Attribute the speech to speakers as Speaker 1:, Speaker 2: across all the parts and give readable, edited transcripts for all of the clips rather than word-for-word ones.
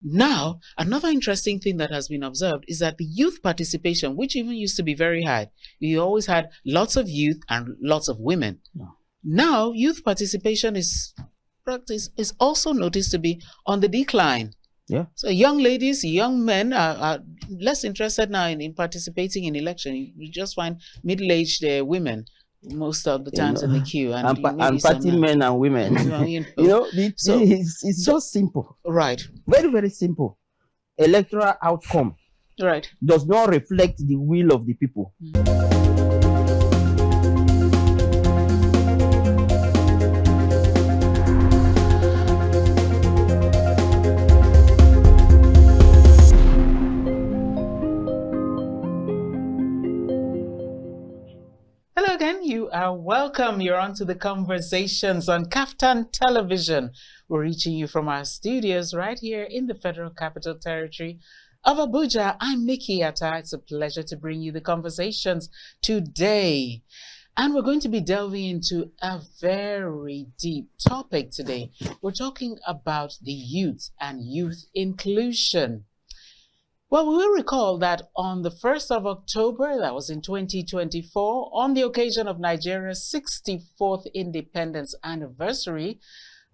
Speaker 1: Now, another interesting thing that has been observed is that the youth participation, which even used to be very high, you always had lots of youth and lots of women.
Speaker 2: Yeah.
Speaker 1: Now, youth participation is also noticed to be on the decline.
Speaker 2: Yeah.
Speaker 1: So young ladies, young men are less interested now in participating in election. You just find middle-aged women most of the times in the queue, and
Speaker 2: party men and women. It's just simple.
Speaker 1: Right.
Speaker 2: Very, very simple. Electoral outcome.
Speaker 1: Right.
Speaker 2: Does not reflect the will of the people.
Speaker 1: Hello again, you are welcome. You're on to the conversations on Kaftan Television. We're reaching you from our studios right here in the Federal Capital Territory of Abuja. I'm Mikki Attah. It's a pleasure to bring you the conversations today. And we're going to be delving into a very deep topic today. We're talking about the youth and youth inclusion. Well, we will recall that on the 1st of October, that was in 2024, on the occasion of Nigeria's 64th independence anniversary,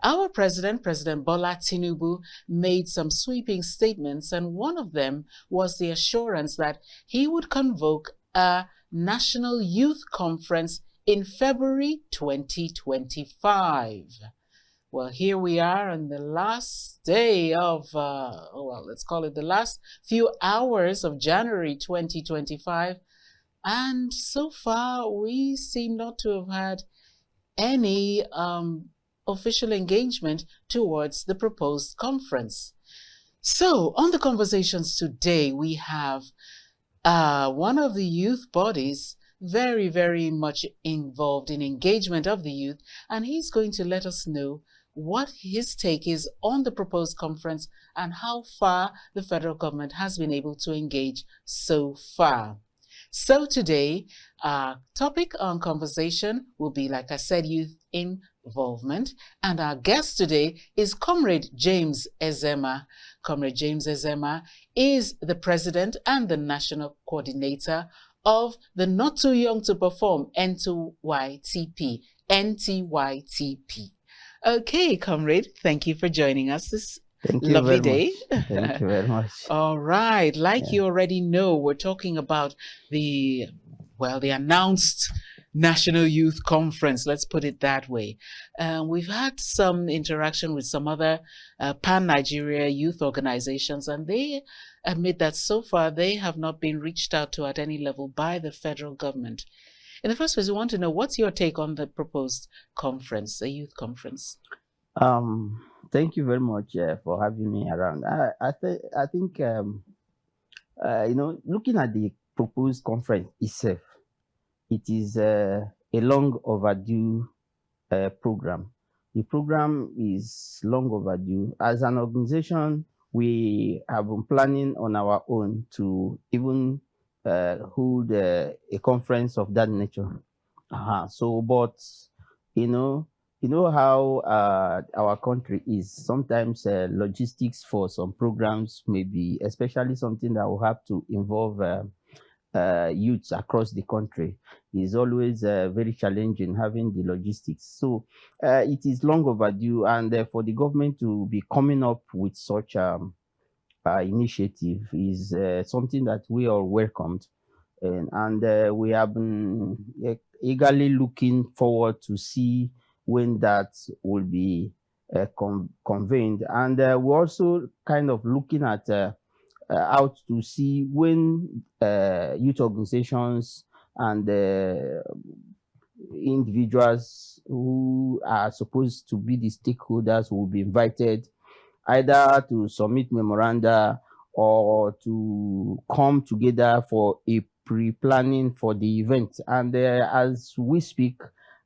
Speaker 1: our president, President Bola Tinubu, made some sweeping statements, and one of them was the assurance that he would convoke a National Youth Conference in February 2025. Well, here we are on the last day of, let's call it the last few hours of January 2025. And so far, we seem not to have had any official engagement towards the proposed conference. So, on the conversations today, we have one of the youth bodies very, very much involved in engagement of the youth, and he's going to let us know what his take is on the proposed conference and how far the federal government has been able to engage so far. So today, our topic on conversation will be, like I said, youth involvement. And our guest today is Comrade James Ezema. Comrade James Ezema is the president and the national coordinator of the Not Too Young to Perform NTYTP. Okay, comrade, thank you for joining us this lovely day.
Speaker 2: Thank you very much.
Speaker 1: All right, you already know, we're talking about the announced National Youth Conference, let's put it that way. We've had some interaction with some other pan-Nigeria youth organizations, and they admit that so far they have not been reached out to at any level by the federal government. In the first place, we want to know, what's your take on the proposed conference, the youth conference?
Speaker 2: Thank you very much for having me around. I think looking at the proposed conference itself, it is a long overdue program. The program is long overdue. As an organization, we have been planning on our own to even hold a conference of that nature. So, but you know how our country is. Sometimes logistics for some programs may be, especially something that will have to involve youths across the country, is always very challenging, having the logistics. So it is long overdue, and for the government to be coming up with such initiative is something that we all welcomed, and we have been eagerly looking forward to see when that will be convened. And we're also kind of looking at out to see when youth organizations and individuals who are supposed to be the stakeholders will be invited either to submit memoranda or to come together for a pre-planning for the event. And as we speak,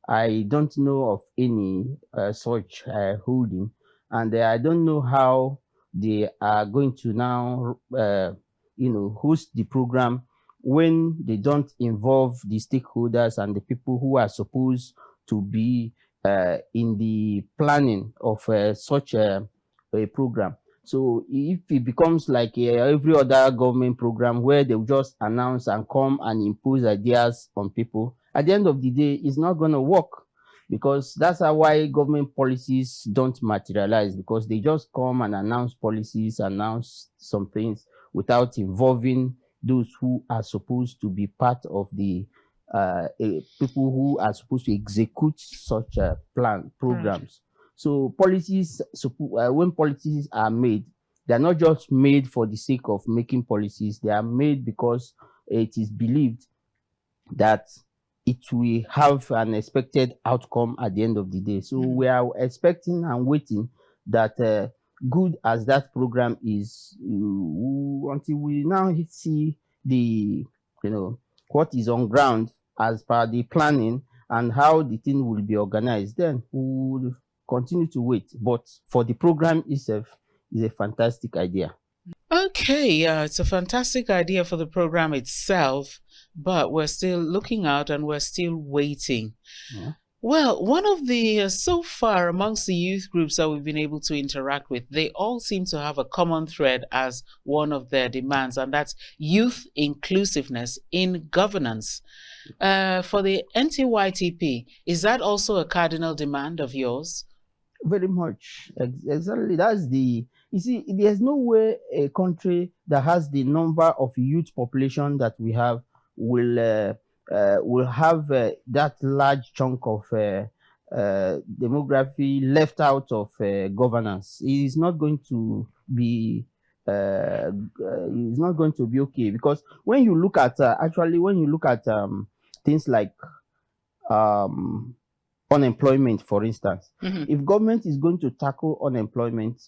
Speaker 2: I don't know of any such holding, and I don't know how they are going to now host the program when they don't involve the stakeholders and the people who are supposed to be in the planning of such a program. So if it becomes like every other government program where they will just announce and come and impose ideas on people, at the end of the day, it's not going to work, because that's why government policies don't materialize, because they just come and announce policies, announce some things without involving those who are supposed to be part of the people who are supposed to execute such programs. So policies, when policies are made, they are not just made for the sake of making policies. They are made because it is believed that it will have an expected outcome at the end of the day. So we are expecting and waiting that good as that program is, until we now see the, what is on ground as per the planning and how the thing will be organized, then we will continue to wait. But for the program itself, is a fantastic idea.
Speaker 1: Okay, yeah, it's a fantastic idea for the program itself, but we're still looking out and we're still waiting.
Speaker 2: Yeah.
Speaker 1: Well, one of the, so far amongst the youth groups that we've been able to interact with, they all seem to have a common thread as one of their demands, and that's youth inclusiveness in governance. For the NTYTP, is that also a cardinal demand of yours?
Speaker 2: Very much. Exactly. That's the, you see, there's no way a country that has the number of youth population that we have will have that large chunk of demography left out of governance. It is not going to be it's not going to be okay, because when you look at things like unemployment, for instance, if government is going to tackle unemployment,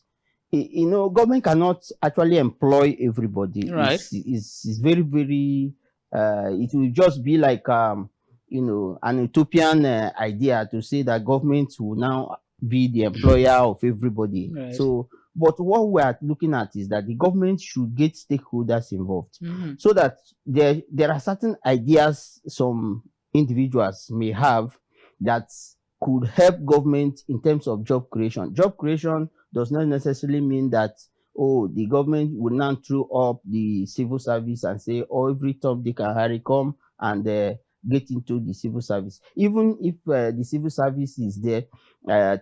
Speaker 2: government cannot actually employ everybody.
Speaker 1: Right.
Speaker 2: It's very, very it will just be like an utopian idea to say that government will now be the employer of everybody.
Speaker 1: Right.
Speaker 2: So, but what we are looking at is that the government should get stakeholders involved, so that there are certain ideas some individuals may have that could help government in terms of job creation. Job creation does not necessarily mean that, the government will now throw up the civil service and say, every Tom, Dick and Harry come and get into the civil service. Even if the civil service is there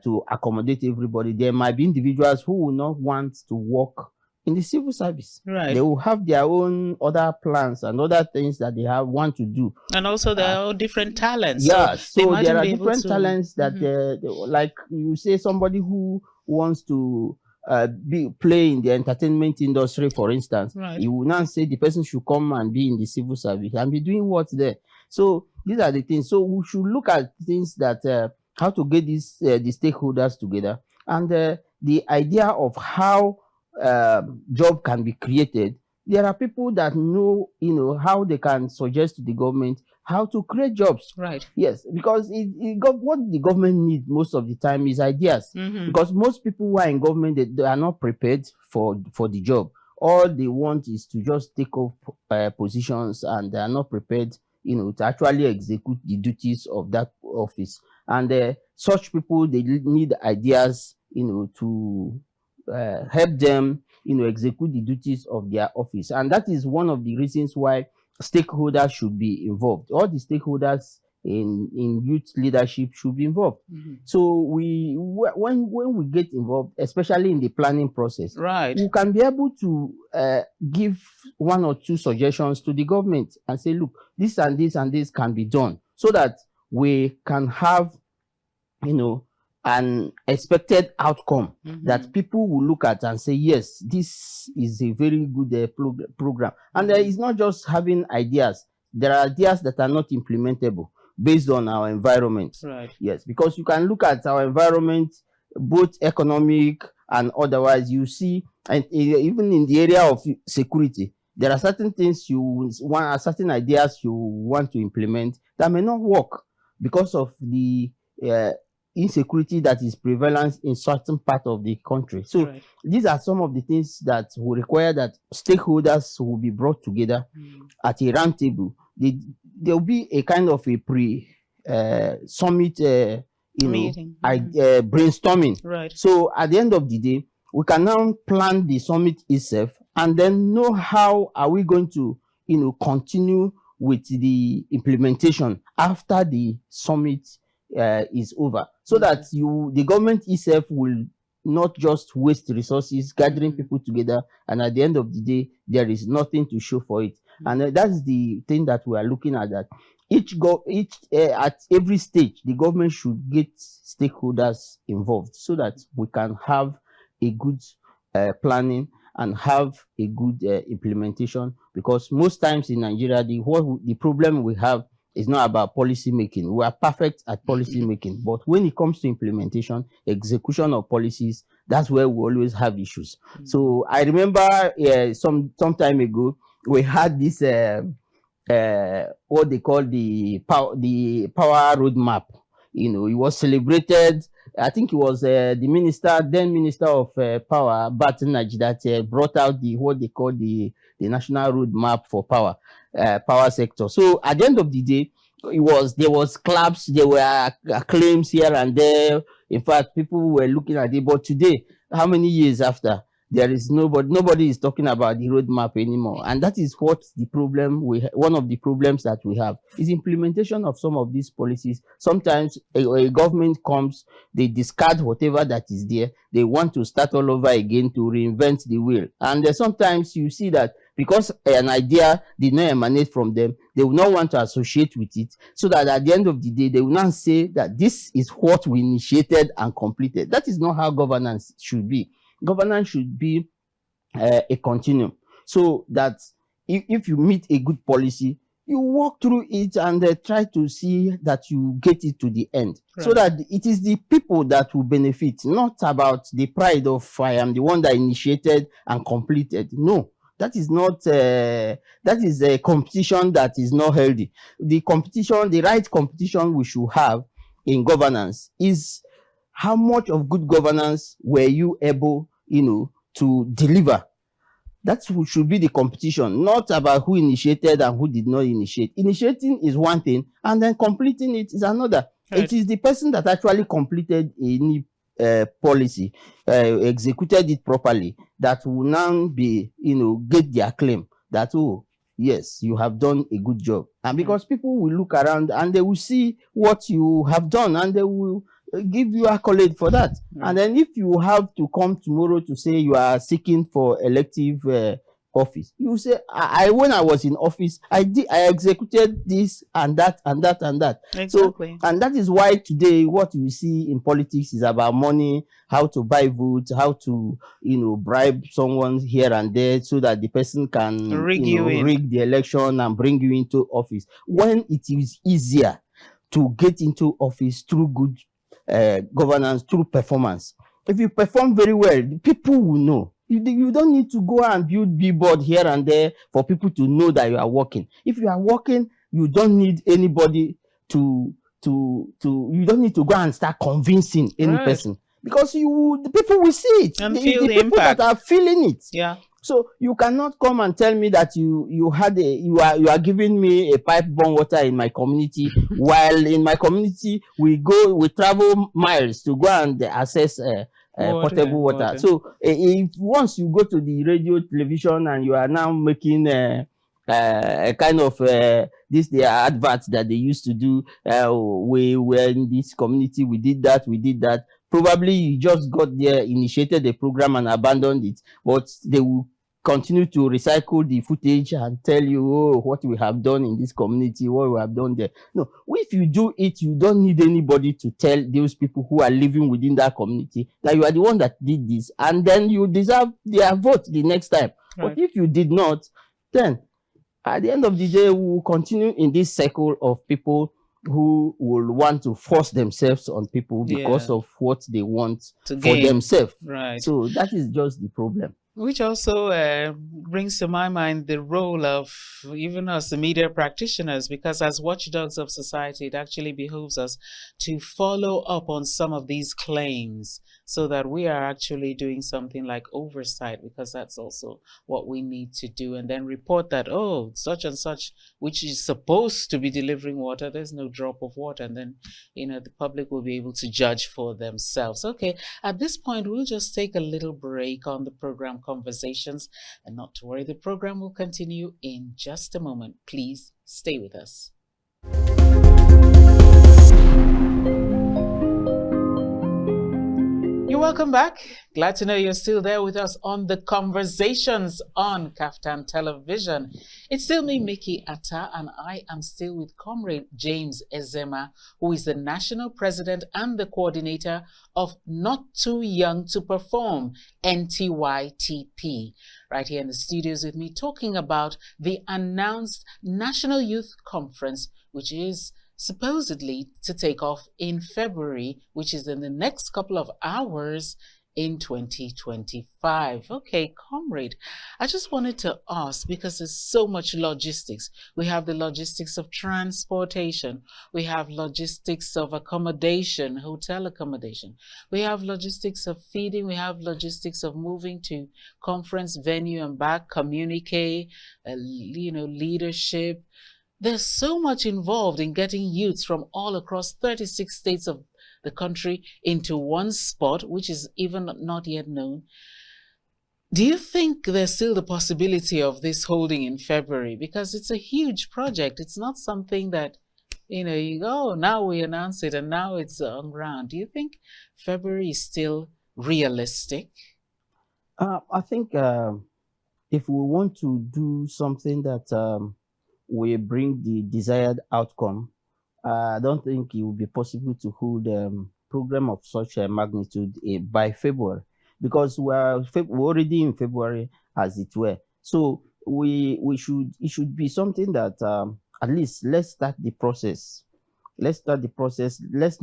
Speaker 2: to accommodate everybody, there might be individuals who will not want to work in the civil service.
Speaker 1: Right.
Speaker 2: They will have their own other plans and other things that they want to do.
Speaker 1: And also there are different talents.
Speaker 2: Yeah, so there are different
Speaker 1: to...
Speaker 2: talents that, like you say, somebody who wants to play in the entertainment industry, for instance,
Speaker 1: right,
Speaker 2: you will not say the person should come and be in the civil service and be doing what's there. So these are the things. So we should look at things that how to get these the stakeholders together, and the idea of how job can be created. There are people that know, how they can suggest to the government how to create jobs.
Speaker 1: Right.
Speaker 2: Yes, because what the government needs most of the time is ideas. Because most people who are in government, they are not prepared for the job. All they want is to just take up positions, and they are not prepared, to actually execute the duties of that office. And such people, they need ideas, to help them, execute the duties of their office. And that is one of the reasons why stakeholders should be involved. All the stakeholders in youth leadership should be involved. So when we get involved, especially in the planning process,
Speaker 1: right,
Speaker 2: we can be able to give one or two suggestions to the government and say, look, this and this and this can be done, so that we can have, an expected outcome that people will look at and say, yes, this is a very good program. And it's not just having ideas. There are ideas that are not implementable based on our environment.
Speaker 1: Right.
Speaker 2: Yes, because you can look at our environment, both economic and otherwise. You see, and even in the area of security, there are certain things certain ideas you want to implement that may not work because of the insecurity that is prevalent in certain part of the country. So
Speaker 1: right,
Speaker 2: these are some of the things that will require that stakeholders will be brought together at a round table. There will be a kind of a summit,
Speaker 1: meeting,
Speaker 2: brainstorming.
Speaker 1: right.
Speaker 2: So at the end of the day, we can now plan the summit itself and then know how are we going to, continue with the implementation after the summit is over, so that the government itself will not just waste resources gathering people together, and at the end of the day there is nothing to show for it. And that's the thing that we are looking at, that at every stage the government should get stakeholders involved, so that we can have a good planning and have a good implementation. Because most times in Nigeria, the problem we have is not about policy making. We are perfect at policy making, but when it comes to implementation, execution of policies, that's where we always have issues. So I remember some time ago we had this what they call the power roadmap. It was celebrated. I think it was the then minister of power, Batinaj, that brought out what they call the national roadmap for power sector. So at the end of the day, there was claps, there were claims here and there. In fact, people were looking at it. But today, how many years after, there is nobody is talking about the roadmap anymore. And that is what the problem one of the problems that we have is implementation of some of these policies. Sometimes a government comes, they discard whatever that is there. They want to start all over again to reinvent the wheel. And sometimes you see that because an idea did not emanate from them, they will not want to associate with it, so that at the end of the day, they will not say that this is what we initiated and completed. That is not how governance should be. Governance should be a continuum, so that if you meet a good policy, you walk through it and try to see that you get it to the end, so that it is the people that will benefit, not about the pride of I am the one that initiated and completed. No, that is not that is a competition that is not healthy. The right competition we should have in governance is how much of good governance were you able, to deliver. That should be the competition, not about who initiated and who did not initiate. Initiating is one thing, and then completing it is another. Right. It is the person that actually completed any policy, executed it properly, that will now be, get their claim that, oh, yes, you have done a good job. And because people will look around and they will see what you have done, and they will give you accolade for that. And then if you have to come tomorrow to say you are seeking for elective office, you say, when I was in office, I executed this and that and that and that.
Speaker 1: Exactly.
Speaker 2: So, and that is why today what we see in politics is about money, how to buy votes, how to bribe someone here and there, so that the person can rig the election and bring you into office, when it is easier to get into office through good governance, through performance. If you perform very well, people will know. You don't need to go and build billboard here and there for people to know that you are working. If you are working, you don't need anybody you don't need to go and start convincing any person, because the people will see it
Speaker 1: and feel the
Speaker 2: people
Speaker 1: impact.
Speaker 2: That are feeling it.
Speaker 1: Yeah.
Speaker 2: So you cannot come and tell me that you are giving me a pipe bomb water in my community, while in my community we travel miles to go and access potable water. So if once you go to the radio, television, and you are now making a kind of the adverts that they used to do, we were in this community, we did that. Probably you just got there, initiated the program and abandoned it, but they will continue to recycle the footage and tell you, oh, what we have done in this community, what we have done there. No, if you do it, you don't need anybody to tell those people who are living within that community that you are the one that did this, and then you deserve their vote the next time. Right. But if you did not, then at the end of the day, we will continue in this cycle of people who will want to force themselves on people because of what they want for themselves.
Speaker 1: Right.
Speaker 2: So that is just the problem.
Speaker 1: Which also brings to my mind the role of even us, the media practitioners, because as watchdogs of society, it actually behooves us to follow up on some of these claims so that we are actually doing something like oversight, because that's also what we need to do, and then report that, oh, such and such, which is supposed to be delivering water, there's no drop of water, and then, the public will be able to judge for themselves. Okay, at this point, we'll just take a little break on the program Conversations, and not to worry, the program will continue in just a moment. Please stay with us. You're welcome back. Glad to know you're still there with us on the Conversations on Kaftan Television. It's still me, Mikki Attah, and I am still with Comrade James Ezema, who is the National President and the Coordinator of Not Too Young to Perform, NTYTP, right here in the studios with me, talking about the announced National Youth Conference, which is supposedly to take off in February, which is in the next couple of hours in 2025. Okay, Comrade, I just wanted to ask, because there's so much logistics. We have the logistics of transportation. We have logistics of accommodation, hotel accommodation. We have logistics of feeding. We have logistics of moving to conference venue and back, communique, leadership. There's so much involved in getting youths from all across 36 states of the country into one spot, which is even not yet known. Do you think there's still the possibility of this holding in February? Because it's a huge project. It's not something that, you go, now we announce it and now it's on ground. Do you think February is still realistic?
Speaker 2: I think if we want to do something that will bring the desired outcome, I don't think it will be possible to hold a program of such a magnitude by February, because we're already in February, as it were. So it should be something that at least let's start the process. Let's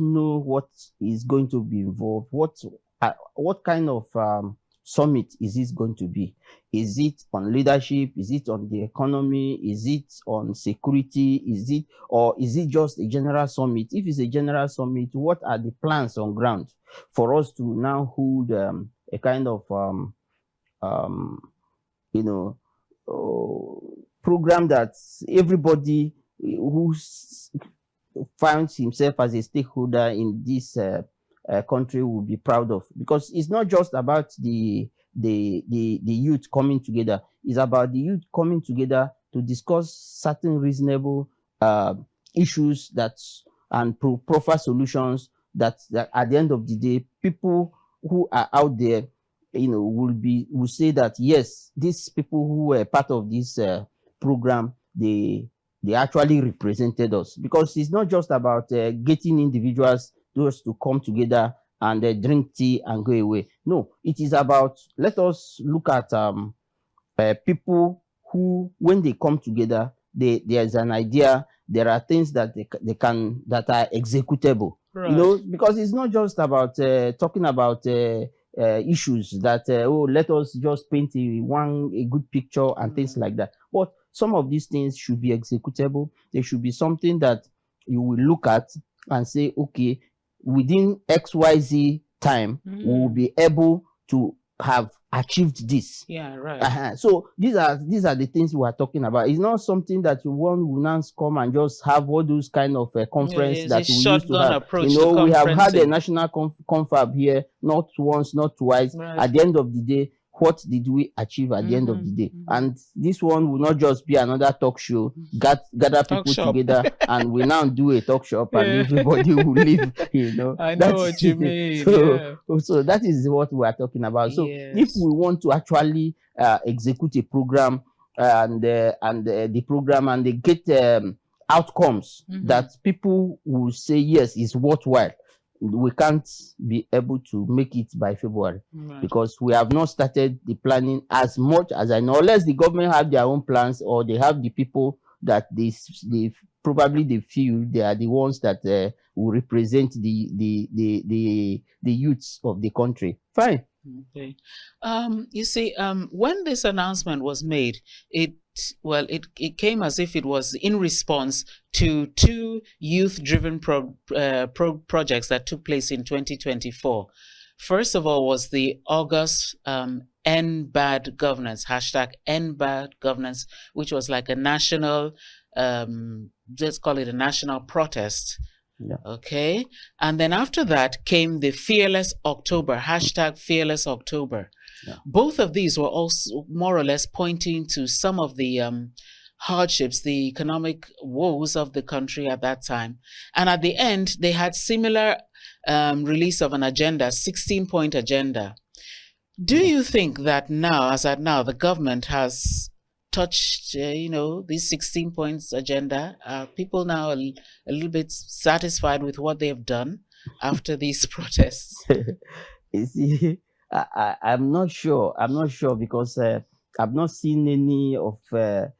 Speaker 2: know what is going to be involved. What kind of summit is this going to be? Is it on leadership? Is it on the economy? Is it on security? Is it just a general summit? If it's a general summit, what are the plans on ground for us to now hold a kind of program that everybody who finds himself as a stakeholder in this country will be proud of? Because it's not just about the youth coming together. It's about the youth coming together to discuss certain reasonable issues and proper solutions that at the end of the day, people who are out there, will say that yes, these people who were part of this program, they actually represented us. Because it's not just about getting individuals those to come together and drink tea and go away. No, it is about, let us look at people who, when they come together, there's an idea, there are things that that are executable.
Speaker 1: Right.
Speaker 2: Because it's not just about talking about issues that let us just paint a good picture and things like that. But some of these things should be executable. There should be something that you will look at and say, okay, within XYZ time, we will be able to have achieved this.
Speaker 1: Yeah, right.
Speaker 2: So these are the things we are talking about. It's not something that one will now come and just have all those kind of conference that we used to have. We have had a national confab here, not once, not twice.
Speaker 1: Right.
Speaker 2: At the end of the day, what did we achieve at the end of the day? And this one will not just be another talk show, gather people together, and we now do a talk shop and everybody will leave,
Speaker 1: I know what you mean.
Speaker 2: So that is what we are talking about. So if we want to actually execute a program and the program and they get outcomes that people will say, yes, is worthwhile, we can't be able to make it by February, because we have not started the planning as much as I know, unless the government have their own plans or they have the people that they feel they are the ones that will represent the youths of the country. Fine.
Speaker 1: Okay. You see, when this announcement was made, it came as if it was in response to two youth-driven projects that took place in 2024. First of all was the August End Bad Governance, hashtag End Bad Governance, which was like a national, let's call it a national protest.
Speaker 2: Yeah.
Speaker 1: Okay. And then after that came the Fearless October, hashtag Fearless October.
Speaker 2: Yeah.
Speaker 1: Both of these were also more or less pointing to some of the hardships, the economic woes of the country at that time. And at the end, they had similar release of an agenda, 16-point agenda. Do you think that now, as at now, the government has touched, these 16 points agenda? Are people now a little bit satisfied with what they've done after these protests?
Speaker 2: You see, I'm not sure. I'm not sure because I've not seen any of the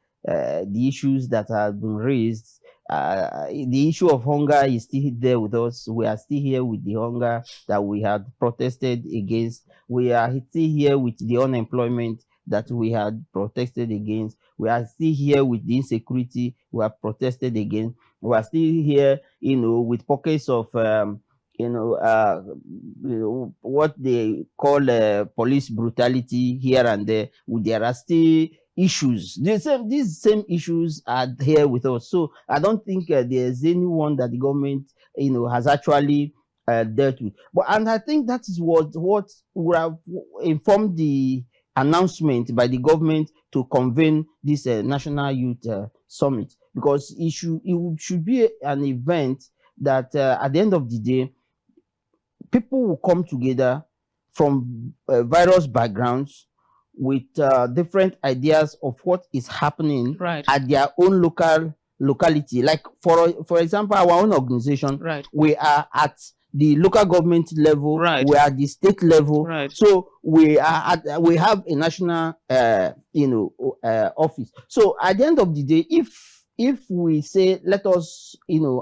Speaker 2: issues that have been raised. The issue of hunger is still there with us. We are still here with the hunger that we had protested against. We are still here with the unemployment that we had protested against. We are still here with the insecurity we have protested against. We are still here, with pockets of what they call police brutality here and there. There are still issues. These same issues are here with us. So I don't think there's anyone that the government has actually dealt with. And I think that is what would have informed the announcement by the government to convene this National Youth Summit, because it should be an event that at the end of the day, people will come together from various backgrounds with different ideas of what is happening at their own locality. Like for example, our own organization, we are at the local government level, we are at the state level, so we have a national office. So at the end of the day, if we say let us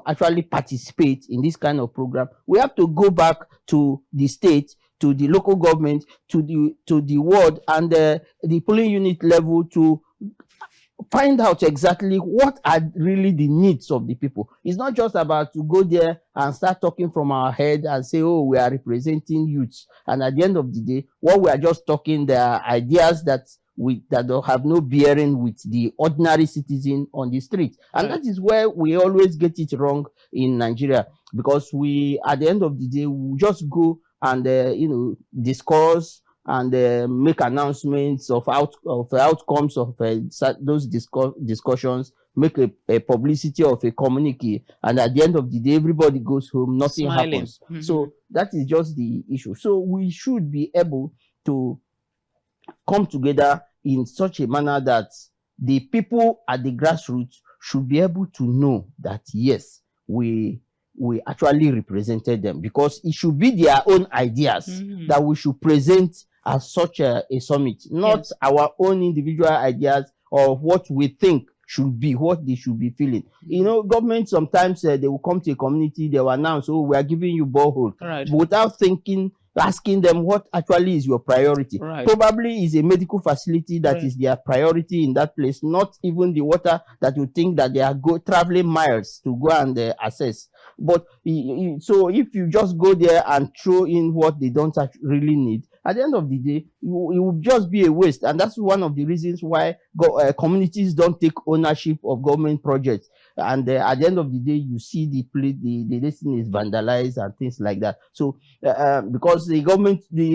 Speaker 2: actually participate in this kind of program, we have to go back to the state, to the local government, to the ward and the polling unit level to find out exactly what are really the needs of the people. It's not just about to go there and start talking from our head and say, oh, we are representing youths. And at the end of the day, what we are just talking, there are ideas that don't have no bearing with the ordinary citizen on the street. And that is where we always get it wrong in Nigeria, because we, at the end of the day, we just go and discuss and make announcements of outcomes of those discussions, make a publicity of a communique, and at the end of the day, everybody goes home, nothing happens. So that is just the issue. So we should be able to come together in such a manner that the people at the grassroots should be able to know that, yes, we actually represented them, because it should be their own ideas that we should present as such a summit, not our own individual ideas or what we think should be, what they should be feeling. Government sometimes they will come to a community, they will announce, oh, we are giving you borehole, but without asking them what actually is your priority. Probably is a medical facility that is their priority in that place, not even the water that you think that they are traveling miles to go and access. But so if you just go there and throw in what they don't really need, at the end of the day, it will just be a waste. And that's one of the reasons why communities don't take ownership of government projects. And at the end of the day, you see the destiny is vandalized and things like that. So because the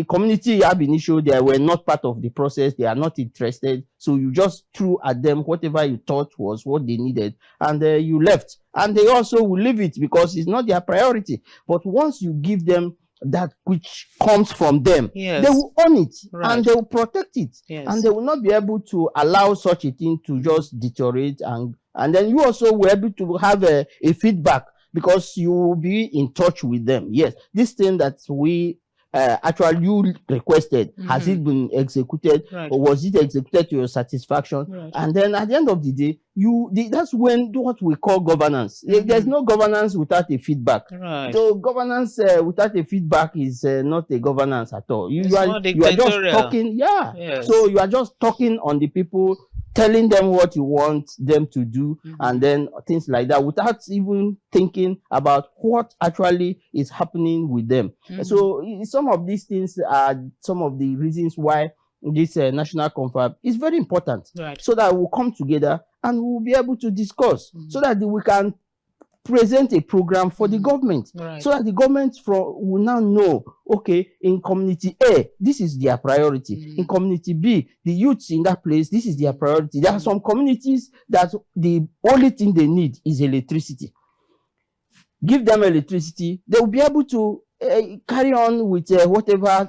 Speaker 2: community ab initio, they were not part of the process, they are not interested. So you just threw at them whatever you thought was what they needed, and you left. And they also will leave it because it's not their priority. But once you give them that which comes from them, they will own it and they will protect it, and they will not be able to allow such a thing to just deteriorate. And then you also will be able to have a feedback, because you will be in touch with them. Yes, this thing that we actually you requested, has it been executed, or was it executed to your satisfaction? And then at the end of the day, that's when what we call governance. There's no governance without a feedback. So governance without a feedback is not a governance at all. You are just talking. So you are just talking on the people telling them what you want them to do, and then things like that, without even thinking about what actually is happening with them. So some of these things are some of the reasons why this national confab is very important, so that we'll come together and we'll be able to discuss, so that we can present a program for the government, so that the government will now know, okay, in community A, this is their priority. In community B, the youths in that place, this is their priority. There are some communities that the only thing they need is electricity. Give them electricity, they will be able to carry on with whatever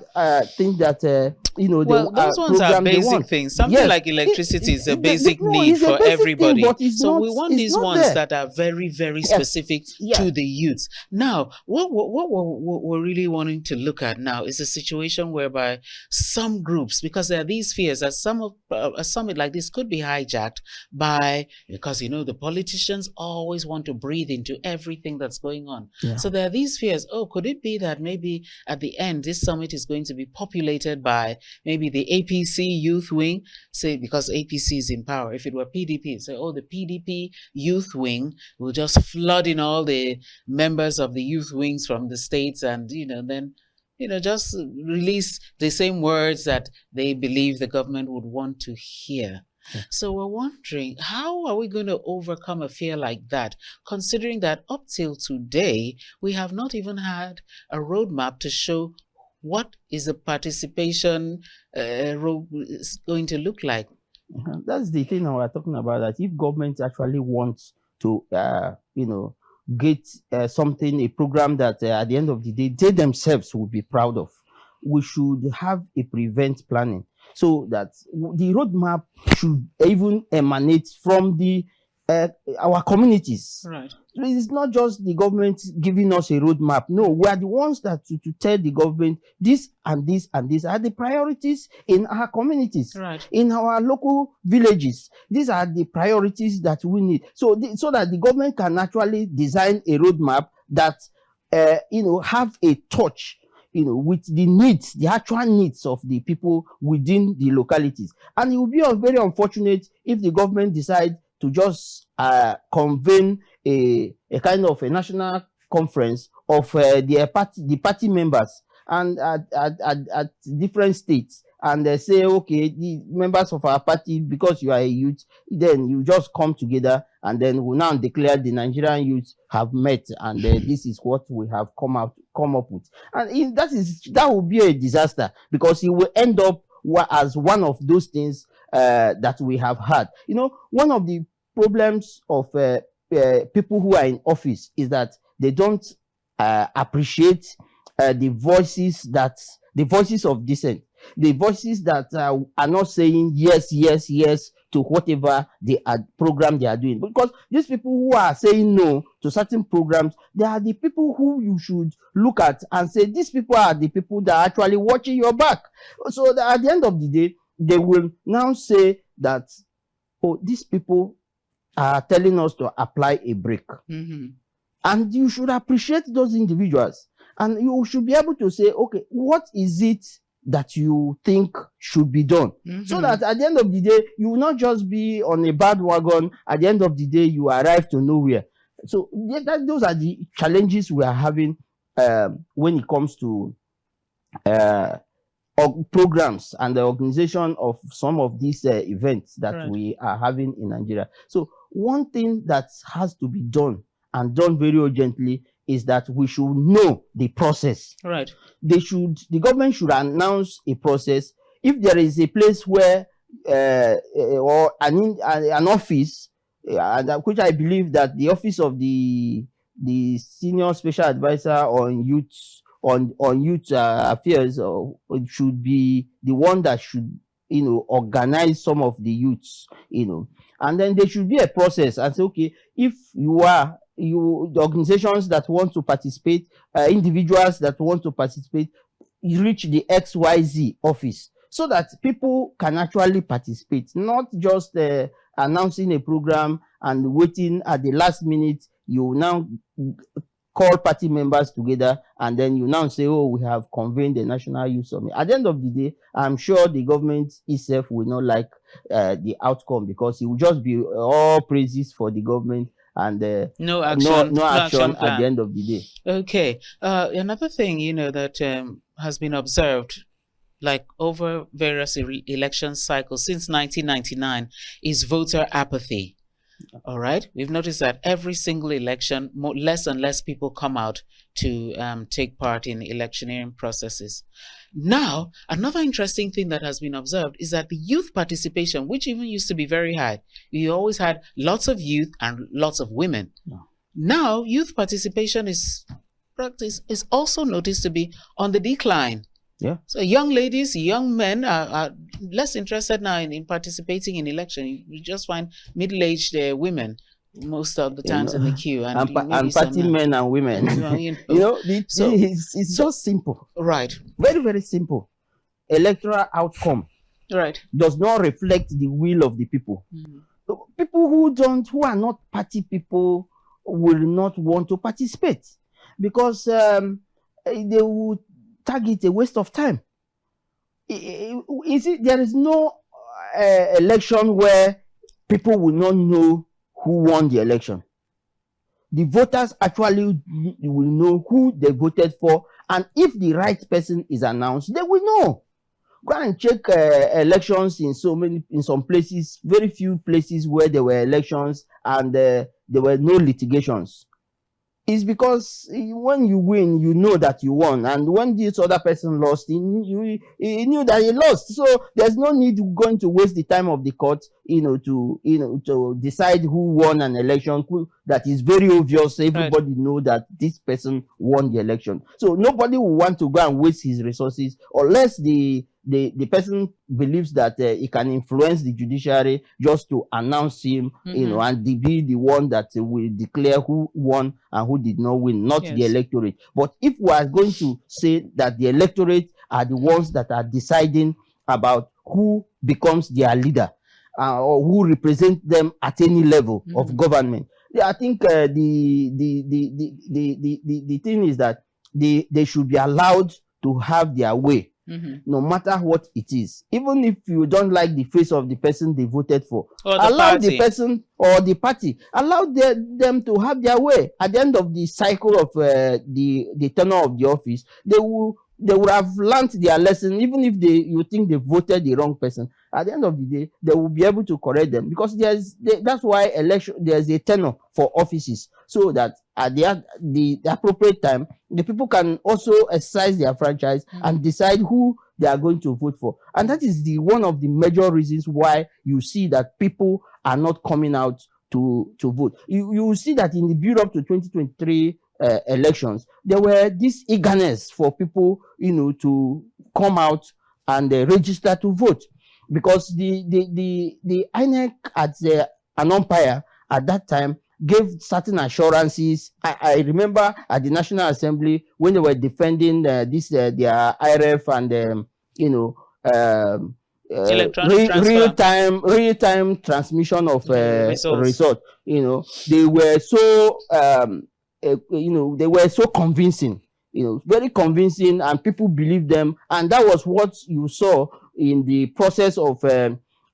Speaker 2: thing that
Speaker 1: well, those ones are basic things. Something like electricity is a basic need for everybody. So we want these ones that are very, very specific to the youth. Now, what we're really wanting to look at now is a situation whereby some groups, because there are these fears that a summit like this could be hijacked by, because the politicians always want to breathe into everything that's going on. So there are these fears. Oh, could it be that maybe at the end this summit is going to be populated by maybe the APC youth wing, say, because APC is in power. If it were PDP, say, oh, the PDP youth wing will just flood in all the members of the youth wings from the states, and then just release the same words that they believe the government would want to hear. So we're wondering, how are we going to overcome a fear like that, considering that up till today we have not even had a roadmap to show what is the participation is going to look like?
Speaker 2: That's the thing we're talking about, that if government actually wants to, get something, a program that at the end of the day, they themselves will be proud of, we should have a prevent planning, so that the roadmap should even emanate from our communities. It's not just the government giving us a roadmap. No, we are the ones that to tell the government this and this and this are the priorities in our communities, in our local villages. These are the priorities that we need. So that the government can actually design a roadmap that have a touch with the needs, the actual needs of the people within the localities. And it will be very unfortunate if the government decides to just convene a kind of a national conference of the party members and at different states, and they say, okay, the members of our party, because you are a youth, then you just come together, and then we now declare the Nigerian youth have met, and this is what we have come up with. And that will be a disaster, because it will end up as one of those things that we have had. One of the problems of people who are in office is that they don't appreciate the voices of dissent, the voices that are not saying yes to whatever program they are doing. Because these people who are saying no to certain programs, they are the people who you should look at and say, these people are the people that are actually watching your back. So that at the end of the day, they will now say that, oh, these people are telling us to apply a brake. And you should appreciate those individuals, and you should be able to say, okay, what is it that you think should be done? So that at the end of the day, you will not just be on a bad wagon. At the end of the day, you arrive to nowhere. So those are the challenges we are having when it comes to programs and the organization of some of these events that we are having in Nigeria. So one thing that has to be done, and done very urgently, is that we should know the process. The government should announce a process. If there is a place where or an office, which I believe that the office of the senior special advisor on youth affairs should be the one that should organize some of the youths, and then there should be a process and say, okay, if the organizations that want to participate, individuals that want to participate, you reach the XYZ office, so that people can actually participate, not just announcing a program and waiting at the last minute. You now call party members together, and then you now say, oh, we have convened the National Youth Summit. At the end of the day, I'm sure the government itself will not like the outcome, because it will just be all praises for the government and
Speaker 1: no action
Speaker 2: at the end of the day.
Speaker 1: Okay. Another thing, that has been observed, like over various election cycles since 1999, is voter apathy. All right. We've noticed that every single election, less and less people come out to take part in electioneering processes. Now, another interesting thing that has been observed is that the youth participation, which even used to be very high, you always had lots of youth and lots of women. Yeah. Now, youth participation is also noticed to be on the decline.
Speaker 2: Yeah.
Speaker 1: So young ladies, young men are less interested now in participating in election. You just find middle-aged women most of the times in the queue,
Speaker 2: and party men and women. It's just simple.
Speaker 1: Right.
Speaker 2: Very, very simple. Electoral outcome.
Speaker 1: Right.
Speaker 2: Does not reflect the will of the people. Mm-hmm. People who are not party people will not want to participate, because they will target a waste of time. There is no election where people will not know who won the election. The voters actually will know who they voted for, and if the right person is announced, they will know. Go and check elections in some places, very few places where there were elections and there were no litigations. It's because when you win, you know that you won, and when this other person lost, he knew that he lost. So there's no need going to waste the time of the court, to decide who won an election. That is very obvious. Everybody know that this person won the election. So nobody will want to go and waste his resources unless the person believes that he can influence the judiciary just to announce him, and be the one that will declare who won and who did not win, not the electorate. But if we are going to say that the electorate are the ones that are deciding about who becomes their leader, or who represent them at any level of government, I think the thing is that they should be allowed to have their way. No matter what it is, even if you don't like the face of the person they voted for, allow the person or the party, allow them to have their way. At the end of the cycle of the tenure of the office, they will have learned their lesson. Even if you think they voted the wrong person, at the end of the day, they will be able to correct them, because that's why there's a tenure for offices, so that at the appropriate time, the people can also exercise their franchise and decide who they are going to vote for. And that is one of the major reasons why you see that people are not coming out to vote. You will see that in the build up to 2023 elections, there were this eagerness for people, to come out and register to vote, because the INEC as an umpire at that time gave certain assurances. I remember at the National Assembly when they were defending their IRF and real-time transmission of result. They were so they were so convincing, very convincing, and people believed them, and that was what you saw in the process of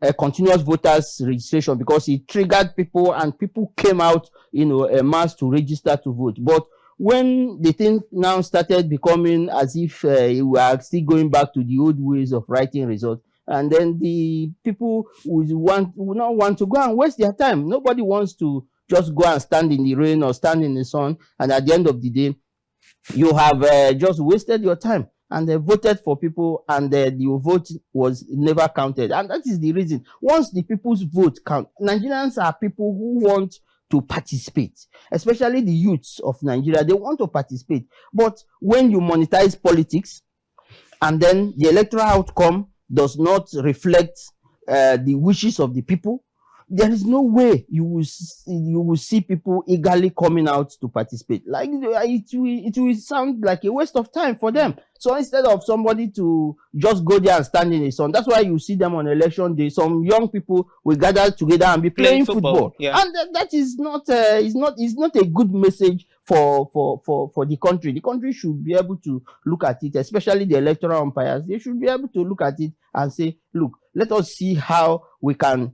Speaker 2: a continuous voters registration, because it triggered people and people came out, en masse to register to vote. But when the thing now started becoming as if we are still going back to the old ways of writing results, and then the people would not want to go and waste their time. Nobody wants to just go and stand in the rain or stand in the sun, and at the end of the day, you have just wasted your time. And they voted for people, and your vote was never counted. And that is the reason. Once the people's vote count, Nigerians are people who want to participate, especially the youths of Nigeria. They want to participate. But when you monetize politics, and then the electoral outcome does not reflect the wishes of the people, there is no way you will see people eagerly coming out to participate. Like it will sound like a waste of time for them. So instead of somebody to just go there and stand in the sun, that's why you see them on election day. Some young people will gather together and be playing football.
Speaker 1: Yeah.
Speaker 2: And that is not is not a good message for the country. The country should be able to look at it, especially the electoral umpires. They should be able to look at it and say, look, let us see how we can,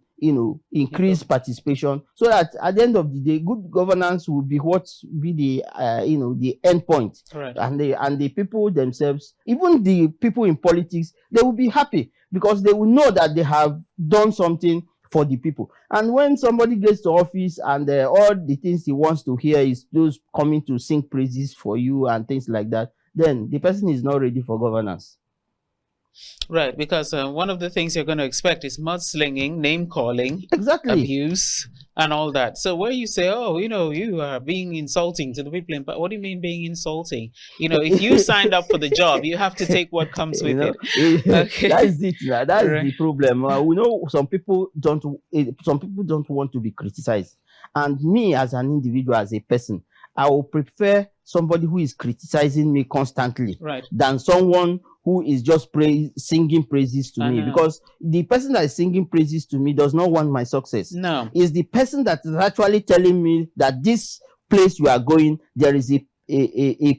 Speaker 2: increase participation, so that at the end of the day, good governance will be what be the the end point.
Speaker 1: Right.
Speaker 2: And the people themselves, even the people in politics, they will be happy because they will know that they have done something for the people. And when somebody gets to office and all the things he wants to hear is those coming to sing praises for you and things like that, then the person is not ready for governance.
Speaker 1: Right, because one of the things you're going to expect is mudslinging, name calling,
Speaker 2: exactly,
Speaker 1: abuse, and all that. So where you say, oh, you are being insulting to the people, but what do you mean being insulting? If you signed up for the job, you have to take what comes with it. Okay.
Speaker 2: That's it. That's right. The problem. We know some people don't want to be criticized, and me as an individual, as a person, I will prefer somebody who is criticizing me constantly,
Speaker 1: right,
Speaker 2: than someone who is just singing praises to me. Because the person that is singing praises to me does not want my success.
Speaker 1: No.
Speaker 2: It's the person that is actually telling me that this place you are going, there is a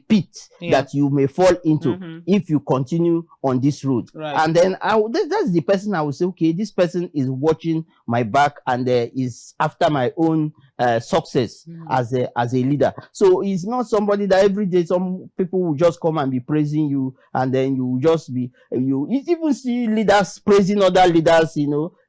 Speaker 2: pit that you may fall into if you continue on this road.
Speaker 1: Right.
Speaker 2: And then that's the person I will say, okay, this person is watching my back and is after my own success as a leader. So it's not somebody that every day some people will just come and be praising you, and then you will just be you even see leaders praising other leaders,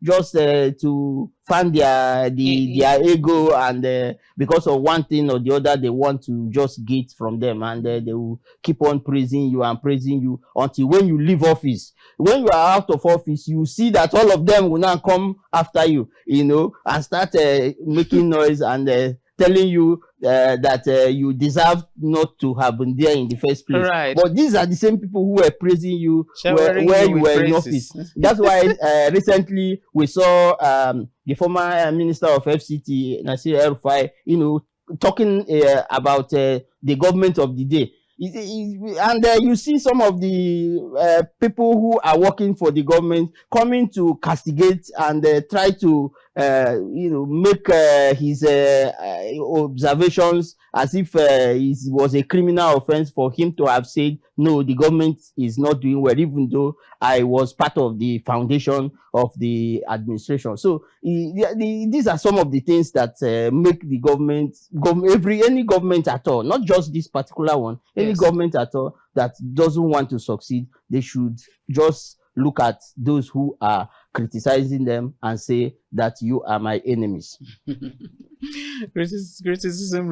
Speaker 2: just to fan their ego, and because of one thing or the other they want to just get from them, and they will keep on praising you until when you leave office. When you are out of office, you see that all of them will now come after you, and start making noise and telling you that you deserve not to have been there in the first place.
Speaker 1: Right.
Speaker 2: But these are the same people who were praising you where you were in office. That's why recently we saw the former Minister of FCT, Nasir El-Rufai, talking about the government of the day. And you see some of the people who are working for the government coming to castigate and try to make his observations as if it was a criminal offense for him to have said, no, the government is not doing well, even though I was part of the foundation of the administration. So these are some of the things that make the government, any government at all, not just this particular one, any government at all that doesn't want to succeed, they should just look at those who are criticizing them and say that you are my enemies.
Speaker 1: Criticism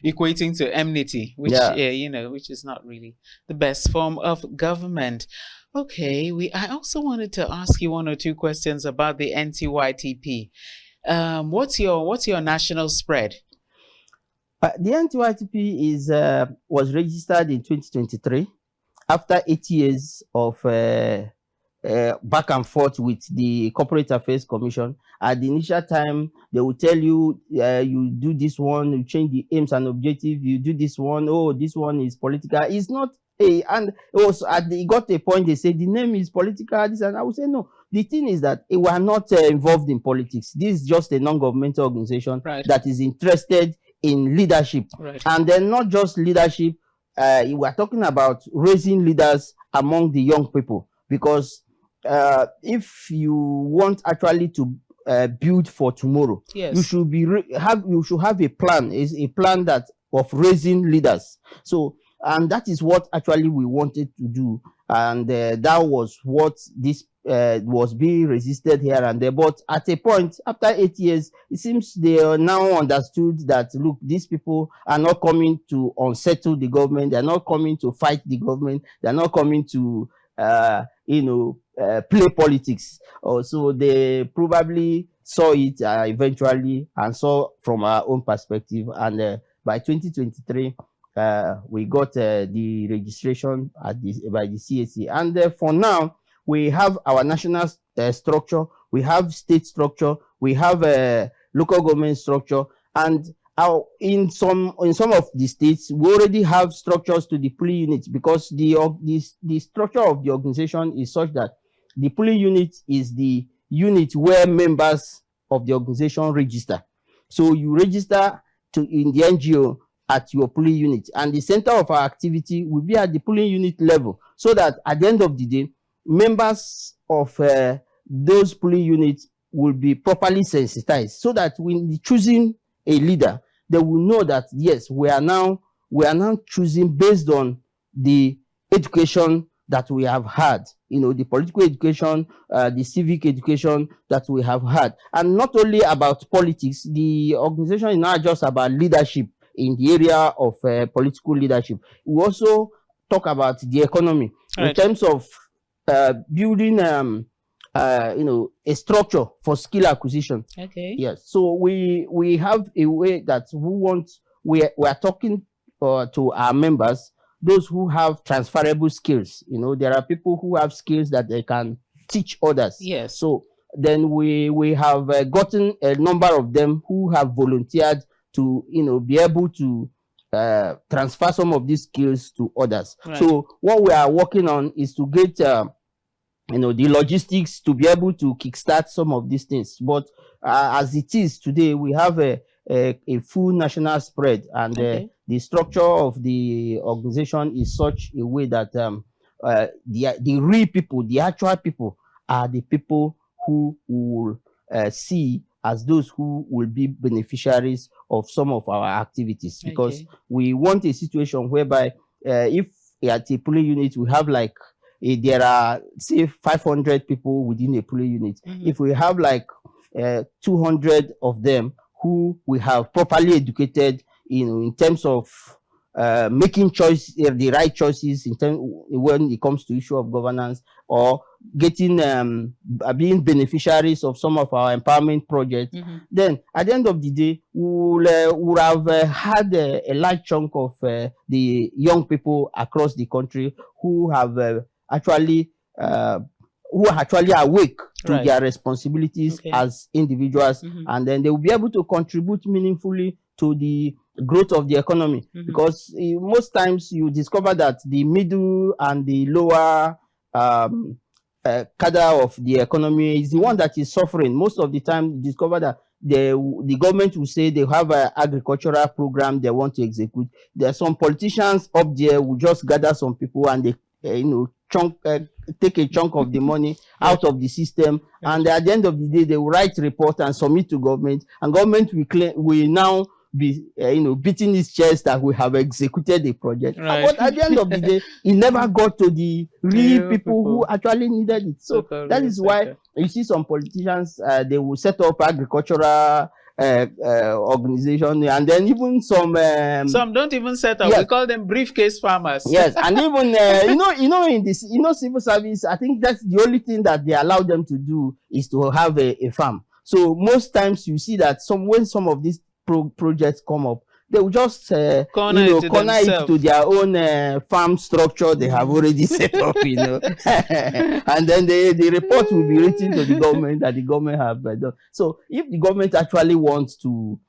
Speaker 1: equating to enmity, which which is not really the best form of government. Okay, I also wanted to ask you one or two questions about the NTYTP. What's your national spread?
Speaker 2: The NTYTP was registered in 2023 after 8 years of back and forth with the Corporate Affairs Commission. At the initial time, they will tell you, you do this one, you change the aims and objectives, you do this one, oh, this one is political. It's not and it got a point, they said the name is political, this, and I would say no. The thing is that we are not involved in politics. This is just a non-governmental organization that is interested in leadership. Right. And then not just leadership, we are talking about raising leaders among the young people, because if you want actually to build for tomorrow, you should have a plan. Is a plan that of raising leaders. So, and that is what actually we wanted to do, and that was what this was being resisted here and there. But at a point, after 8 years, it seems they are now understood that, look, these people are not coming to unsettle the government. They are not coming to fight the government. They are not coming to play politics. So they probably saw it eventually and saw from our own perspective. And by 2023, we got the registration by the CAC. And for now, we have our national structure, we have state structure, we have a local government structure, and in some of the states we already have structures to the polling unit, because the structure of the organization is such that the polling unit is the unit where members of the organization register. So you register in the NGO at your polling unit, and the center of our activity will be at the polling unit level, so that at the end of the day, members of those polling units will be properly sensitized, so that when choosing a leader, they will know that yes, we are now choosing based on the education that we have had, the political education, the civic education that we have had. And not only about politics, the organization is not just about leadership in the area of political leadership. We also talk about the economy in terms of building a structure for skill acquisition.
Speaker 1: Okay.
Speaker 2: Yes. So we have a way that we are talking to our members, those who have transferable skills. There are people who have skills that they can teach others.
Speaker 1: Yes.
Speaker 2: So then we have gotten a number of them who have volunteered to be able to transfer some of these skills to others.
Speaker 1: Right.
Speaker 2: So what we are working on is to get the logistics to be able to kickstart some of these things. But as it is today, we have a full national spread, and the structure of the organization is such a way that the real people, the actual people, are the people who will see as those who will be beneficiaries of some of our activities. Because we want a situation whereby if at a polling unit we have like there are say 500 people within a polling unit. If we have like 200 of them who we have properly educated in terms of making the right choices when it comes to issue of governance, or getting being beneficiaries of some of our empowerment projects, then at the end of the day, we'll have had a large chunk of the young people across the country who have actually awake to their responsibilities as individuals, and then they will be able to contribute meaningfully to the growth of the economy. Because most times you discover that the middle and the lower cadre of the economy is the one that is suffering. Most of the time you discover that the government will say they have an agricultural program they want to execute. There are some politicians up there who just gather some people and they take a chunk of the money out of the system, and at the end of the day they will write report and submit to government, and government will now be beating his chest that we have executed the project. But at the end of the day, it never got to the real people who actually needed it. So that is why you see some politicians, they will set up agricultural organization, and then even some
Speaker 1: don't even set up. We call them briefcase farmers.
Speaker 2: Yes, and even in this civil service, I think that's the only thing that they allow them to do is to have a farm. So most times you see that when some of these projects come up, they will just corner it to their own farm structure they have already set up, and then the report will be written to the government that the government have done. So if the government actually wants to,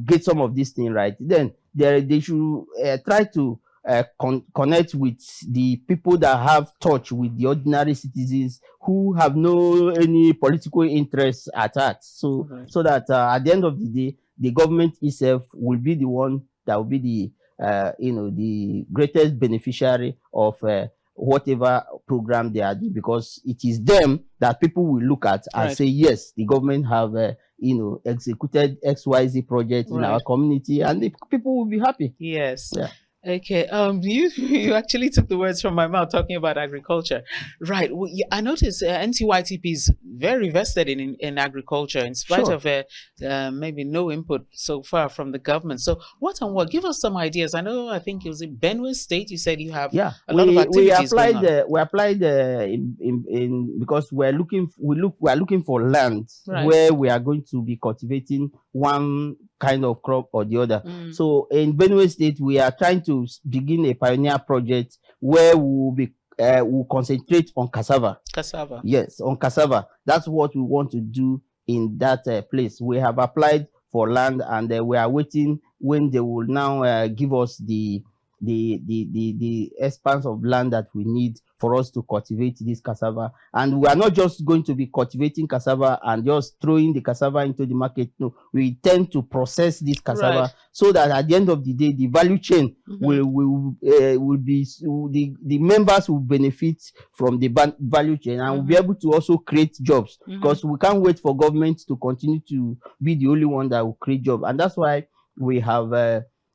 Speaker 2: get some of these things right, then they should try to connect with the people that have touch with the ordinary citizens who have any political interests at heart. So that at the end of the day, the government itself will be the one that will be the greatest beneficiary of whatever program they are doing, because it is them that people will look at and say, yes, the government have executed XYZ project in our community, and the people will be happy.
Speaker 1: Yes. Yeah. Okay. You actually took the words from my mouth talking about agriculture, right? Well, I noticed NTYTP is very vested in agriculture, in spite of maybe no input so far from the government. So what? Give us some ideas. I think it was in Benue State. You said you have a lot of activities going on.
Speaker 2: We applied because we're looking for land where we are going to be cultivating one kind of crop or the other. So in Benue State, we are trying to begin a pioneer project where we'll concentrate on cassava.
Speaker 1: Cassava.
Speaker 2: Yes, on cassava. That's what we want to do in that place. We have applied for land, and we are waiting when they will now give us the expanse of land that we need for us to cultivate this cassava. And we are not just going to be cultivating cassava and just throwing the cassava into the market. No, we tend to process this cassava so that at the end of the day, the value chain will be the members will benefit from the value chain, and will be able to also create jobs, because we can't wait for government to continue to be the only one that will create jobs. And that's why we have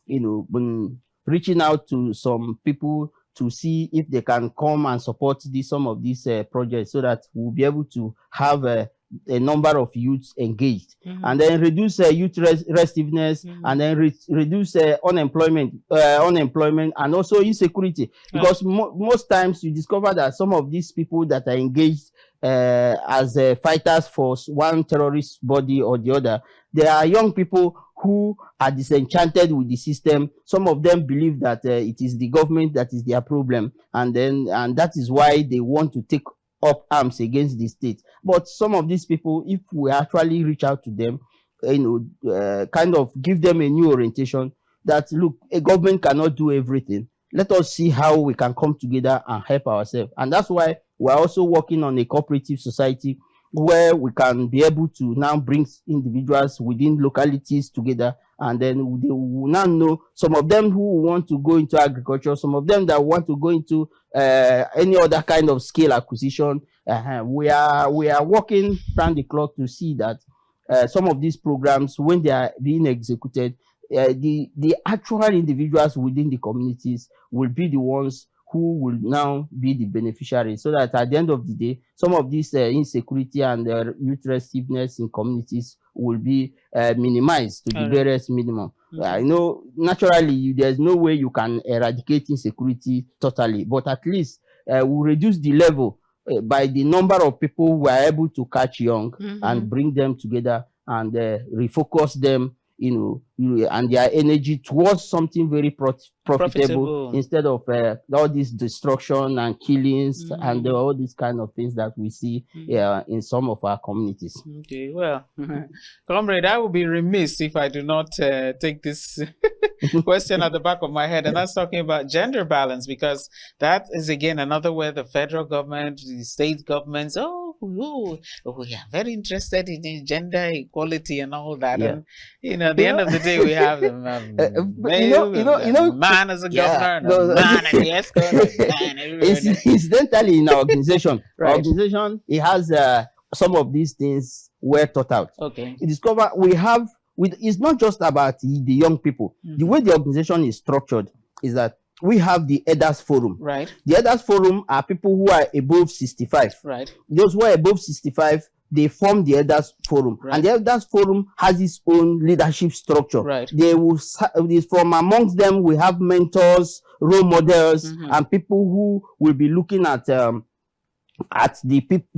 Speaker 2: been reaching out to some people to see if they can come and support some of these projects, so that we'll be able to have a number of youths engaged, and then reduce youth restiveness, and then reduce unemployment, and also insecurity, because most times you discover that some of these people that are engaged as fighters for one terrorist body or the other, they are young people who are disenchanted with the system. Some of them believe that it is the government that is their problem, and that is why they want to take up arms against the state. But some of these people, if we actually reach out to them, kind of give them a new orientation, that look, a government cannot do everything. Let us see how we can come together and help ourselves. And that's why we're also working on a cooperative society, where we can be able to now bring individuals within localities together, and then they will now know, some of them who want to go into agriculture, some of them that want to go into any other kind of skill acquisition. We are working round the clock to see that some of these programs, when they are being executed, the actual individuals within the communities will be the ones who will now be the beneficiaries, so that at the end of the day, some of this insecurity and youth restiveness in communities will be minimized to the barest minimum. I know naturally there's no way you can eradicate insecurity totally, but at least we'll reduce the level by the number of people who are able to catch young and bring them together and refocus them, and their energy towards something very profitable, instead of all this destruction and killings and all these kind of things that we see in some of our communities.
Speaker 1: Okay, well, Comrade, I will be remiss if I do not take this question at the back of my head, and that's talking about gender balance, because that is again another where the federal government, the state governments, we are very interested in gender equality and all that. And at the end of the day, we have man as a governor, man as the escort.
Speaker 2: Incidentally, in our organization, it has some of these things were thought out.
Speaker 1: Okay.
Speaker 2: You discover it's not just about the young people. The way the organization is structured is that we have the Elders Forum.
Speaker 1: Right.
Speaker 2: The Elders Forum are people who are above 65.
Speaker 1: Right.
Speaker 2: Those who are above 65, they form the Elders Forum. Right. And the Elders Forum has its own leadership structure.
Speaker 1: Right.
Speaker 2: They will, from amongst them, we have mentors, role models, and people who will be looking at the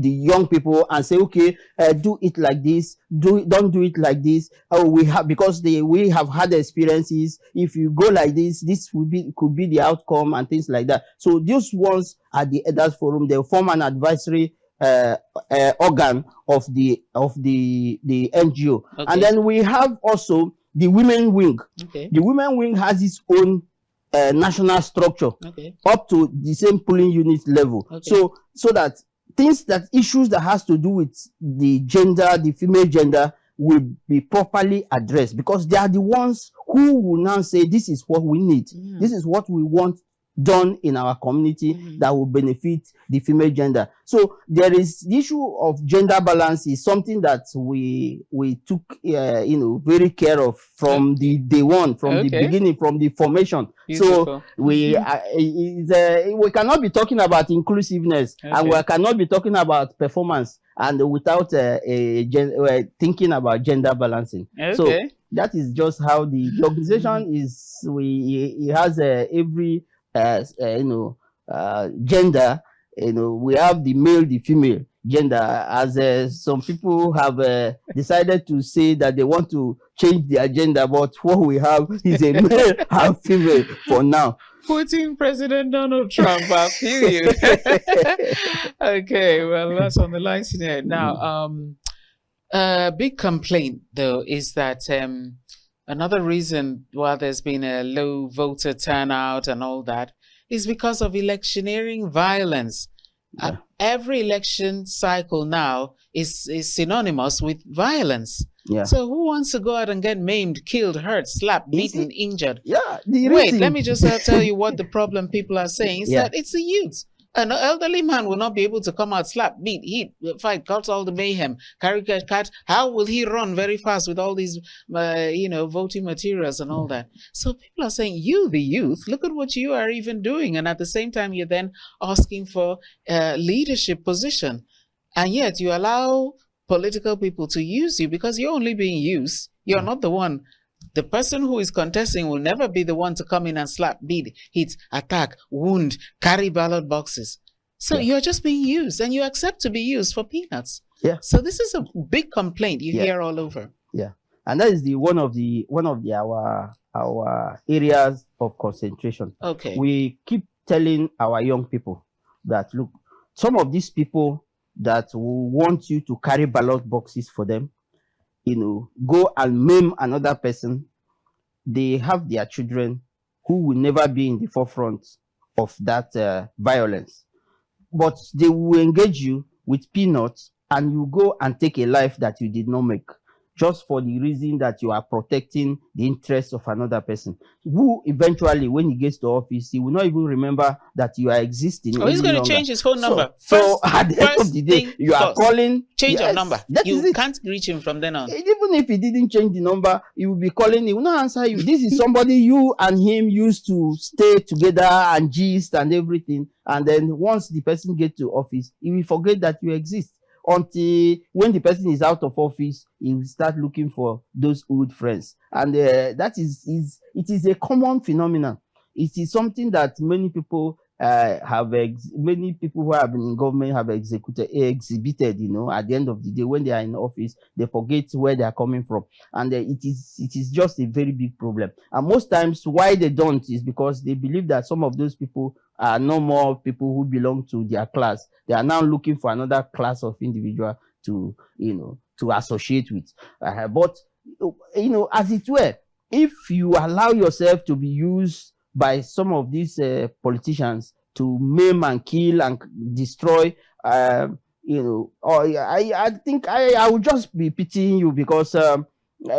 Speaker 2: young people and say, okay, do it like this, don't do it like this. We have had experiences. If you go like this, this could be the outcome, and things like that. So those ones at the Elders Forum, they form an advisory organ of the NGO. Okay. And then we have also the women wing. Okay. The women wing has its own national structure, up to the same polling unit level. Okay. So that issues that has to do with the gender, the female gender, will be properly addressed, because they are the ones who will now say, this is what we need. This is what we want done in our community that will benefit the female gender. So there is the issue of gender balance is something that we took very care of from the day one, from the beginning, from the formation. Beautiful. So we cannot be talking about inclusiveness and we cannot be talking about performance and without thinking about gender balancing. So that is just how the organization is. It has every gender. We have the male, the female gender, as some people have decided to say that they want to change their gender, but what we have is a male and female for now.
Speaker 1: Putting President Donald Trump, I feel you. Okay, well, that's on the line today. Now, A big complaint, though, is that another reason why there's been a low voter turnout and all that is because of electioneering violence.
Speaker 2: Yeah.
Speaker 1: Every election cycle now is synonymous with violence.
Speaker 2: Yeah.
Speaker 1: So who wants to go out and get maimed, killed, hurt, slapped, beaten, injured?
Speaker 2: Yeah.
Speaker 1: Wait, let me just tell you what the problem people are saying is
Speaker 2: Yeah.
Speaker 1: that it's the youth. An elderly man will not be able to come out, slap, beat, hit, fight, cause all the mayhem, carry cat. How will he run very fast with all these, voting materials and all that? So people are saying, you, the youth, look at what you are even doing. And at the same time, you're then asking for a leadership position. And yet you allow political people to use you because you're only being used. You're not the one. The person who is contesting will never be the one to come in and slap, beat, hit, attack, wound, carry ballot boxes. So you're just being used, and you accept to be used for peanuts.
Speaker 2: Yeah.
Speaker 1: So this is a big complaint you hear all over.
Speaker 2: Yeah, and that is one of our areas of concentration.
Speaker 1: Okay.
Speaker 2: We keep telling our young people that, look, some of these people that will want you to carry ballot boxes for them, go and maim another person, they have their children who will never be in the forefront of that violence. But they will engage you with peanuts, and you go and take a life that you did not make, just for the reason that you are protecting the interests of another person, who eventually, when he gets to office, he will not even remember that you are existing.
Speaker 1: Oh, he's going to change his phone number.
Speaker 2: So at the end of the day, you are calling.
Speaker 1: Change your number. You can't reach him from then on.
Speaker 2: Even if he didn't change the number, he will be calling. He will not answer you. This is somebody you and him used to stay together and gist and everything. And then once the person gets to office, he will forget that you exist. Until when the person is out of office, he will start looking for those old friends. And that is a common phenomenon. It is something that many people many people who have been in government have exhibited. At the end of the day, when they are in office, they forget where they are coming from, and it is just a very big problem. And most times, why they don't is because they believe that some of those people are no more people who belong to their class. They are now looking for another class of individual to associate with. But as it were, if you allow yourself to be used by some of these politicians to maim and kill and destroy, I think I will just be pitying you, because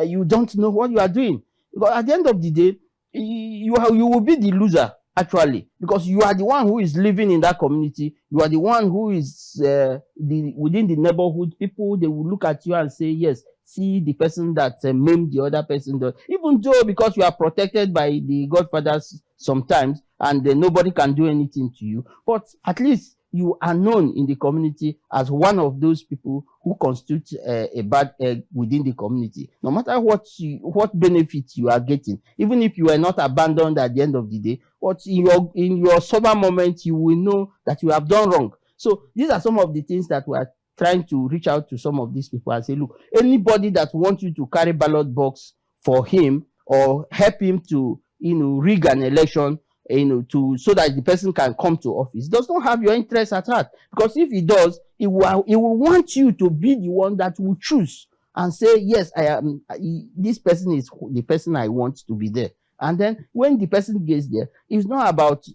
Speaker 2: you don't know what you are doing. Because at the end of the day, you will be the loser, actually, because you are the one who is living in that community. You are the one who is within the neighborhood. People, they will look at you and say, yes, see the person that maimed the other person. Even though, because you are protected by the godfathers sometimes, and nobody can do anything to you, but at least you are known in the community as one of those people who constitute a bad egg within the community. No matter what benefits you are getting, even if you are not abandoned at the end of the day, but in your sober moment, you will know that you have done wrong. So these are some of the things that we are trying to reach out to some of these people and say, look, anybody that wants you to carry ballot box for him or help him to rig an election, so that the person can come to office, does not have your interest at heart. Because if he does, he will want you to be the one that will choose and say, yes, this person is the person I want to be there. And then when the person gets there, it's not about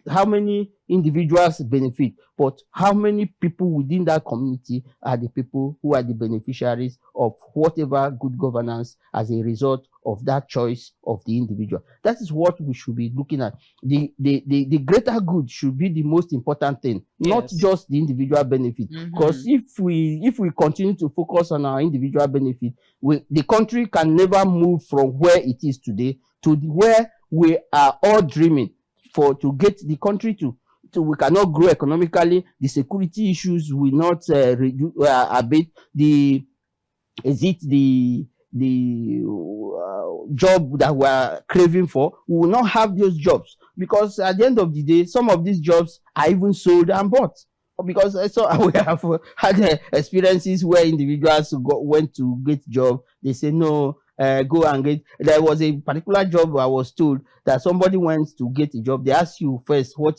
Speaker 2: how many individuals benefit, but how many people within that community are the people who are the beneficiaries of whatever good governance as a result of that choice of the individual. That is what we should be looking at. The greater good should be the most important thing, not just the individual benefit. Because if we continue to focus on our individual benefit, the country can never move from where it is today to where we are all dreaming to get the country to. We cannot grow economically. The security issues will not abate. The job that we are craving for, we will not have those jobs, because at the end of the day, some of these jobs are even sold and bought. Because we have had experiences where individuals went to get job. They say no. go and get. There was a particular job I was told that somebody went to get a job. They ask you first, who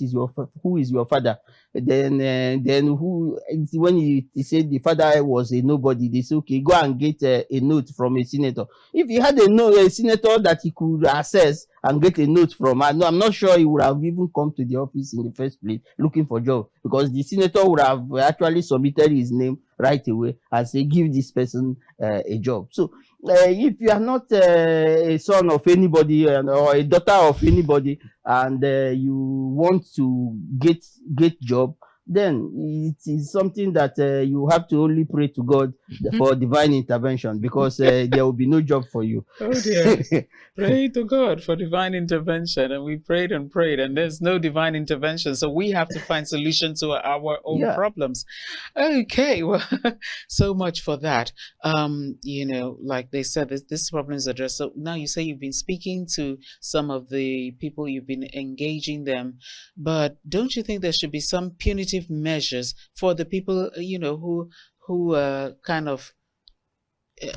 Speaker 2: is your father? Then who? When he said the father was a nobody, they say, okay, go and get a note from a senator. If he had a senator that he could access and get a note from, I'm not sure he would have even come to the office in the first place looking for job, because the senator would have actually submitted his name right away and say, give this person a job. So if you are not a son of anybody or a daughter of anybody, and you want to get job, then it is something that you have to only pray to God for divine intervention, because there will be no job for you.
Speaker 1: Oh dear. Pray to God for divine intervention, and we prayed, and there's no divine intervention, so we have to find solutions to our own problems. Okay, well, so much for that. Like they said, this problem is addressed. So now you say you've been speaking to some of the people, you've been engaging them, but don't you think there should be some punitive measures for the people, who kind of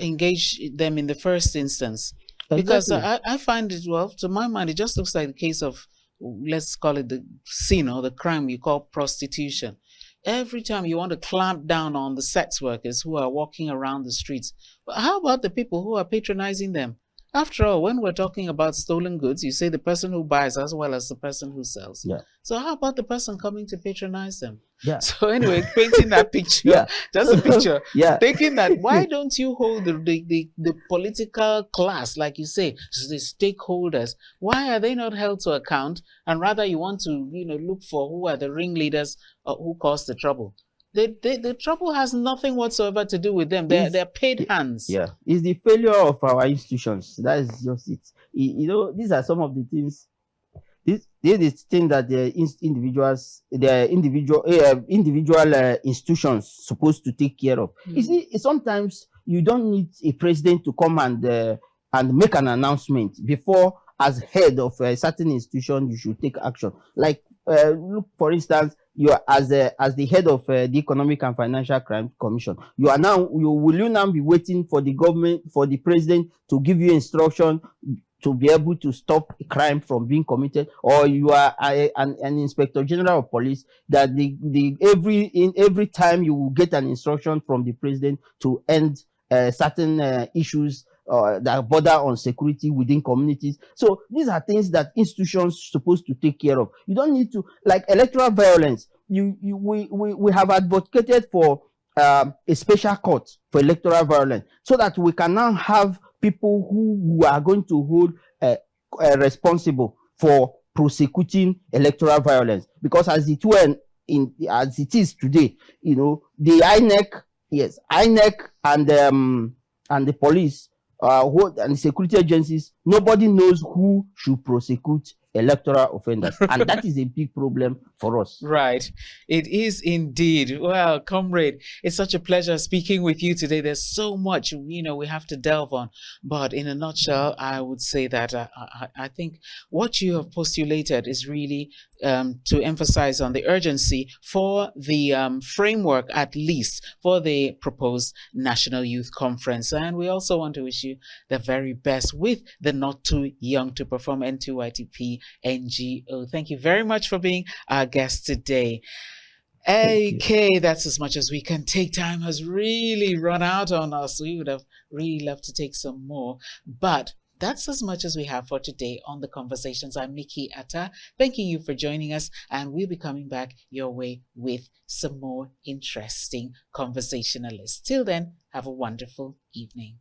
Speaker 1: engage them in the first instance? Because I find it, well, to my mind, it just looks like the case of, let's call it the sin or the crime you call prostitution. Every time you want to clamp down on the sex workers who are walking around the streets, but how about the people who are patronizing them? After all, when we're talking about stolen goods, you say the person who buys as well as the person who sells.
Speaker 2: Yeah.
Speaker 1: So how about the person coming to patronize them?
Speaker 2: Yeah.
Speaker 1: So anyway, painting that picture, just a picture, thinking that why don't you hold the political class, like you say, the stakeholders, why are they not held to account? And rather you want to, look for who are the ringleaders who caused the trouble. The trouble has nothing whatsoever to do with them. They're paid hands.
Speaker 2: Yeah, it's the failure of our institutions. That is just it. These are some of the things. This is thing that the individual institutions supposed to take care of. You see, sometimes you don't need a president to come and make an announcement before, as head of a certain institution, you should take action. Like look, for instance, you are as the head of the Economic and Financial Crime Commission. Will you now be waiting for the government, for the president to give you instruction to be able to stop crime from being committed, or you are an inspector general of police that every time you will get an instruction from the president to end certain issues that border on security within communities? So these are things that institutions supposed to take care of. You don't need to, like electoral violence. We have advocated for a special court for electoral violence, so that we can now have people who are going to hold responsible for prosecuting electoral violence. Because as it is today, the INEC and the police and the security agencies, nobody knows who should prosecute electoral offenders, and that is a big problem for us.
Speaker 1: Right, it is indeed. Well, comrade, it's such a pleasure speaking with you today. There's so much we have to delve on, but in a nutshell, I would say that I think what you have postulated is really to emphasize on the urgency for the framework, at least for the proposed National Youth Conference. And we also want to wish you the very best with the Not Too Young to Perform NTYTP NGO. Thank you very much for being our guest today. Okay, that's as much as we can take. Time has really run out on us. We would have really loved to take some more, but that's as much as we have for today on The Conversations. I'm Mikki Attah, thanking you for joining us, and we'll be coming back your way with some more interesting conversationalists. Till then, have a wonderful evening.